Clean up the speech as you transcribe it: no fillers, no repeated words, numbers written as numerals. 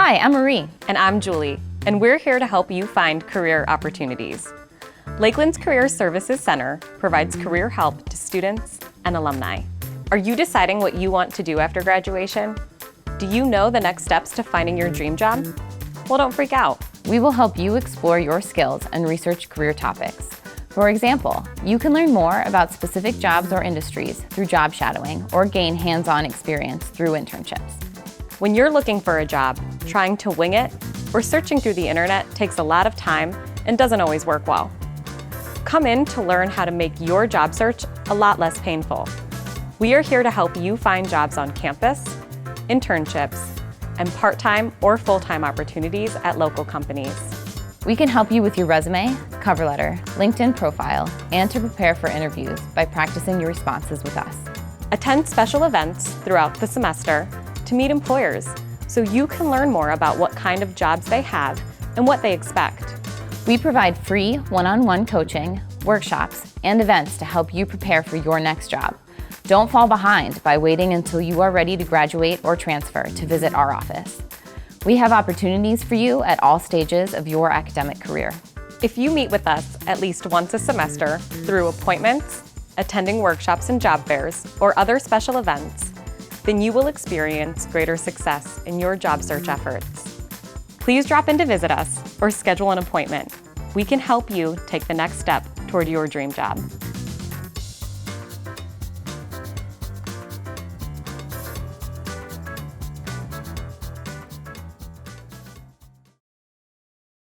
Hi, I'm Marie. And I'm Julie, and we're here to help you find career opportunities. Lakeland's Career Services Center provides career help to students and alumni. Are you deciding what you want to do after graduation? Do you know the next steps to finding your dream job? Well, don't freak out. We will help you explore your skills and research career topics. For example, you can learn more about specific jobs or industries through job shadowing or gain hands-on experience through internships. When you're looking for a job, trying to wing it, or searching through the internet takes a lot of time and doesn't always work well. Come in to learn how to make your job search a lot less painful. We are here to help you find jobs on campus, internships, and part-time or full-time opportunities at local companies. We can help you with your resume, cover letter, LinkedIn profile, and to prepare for interviews by practicing your responses with us. Attend special events throughout the semester to meet employers so you can learn more about what kind of jobs they have and what they expect. We provide free one-on-one coaching, workshops, and events to help you prepare for your next job. Don't fall behind by waiting until you are ready to graduate or transfer to visit our office. We have opportunities for you at all stages of your academic career. If you meet with us at least once a semester through appointments, attending workshops and job fairs, or other special events, then you will experience greater success in your job search efforts. Please drop in to visit us or schedule an appointment. We can help you take the next step toward your dream job.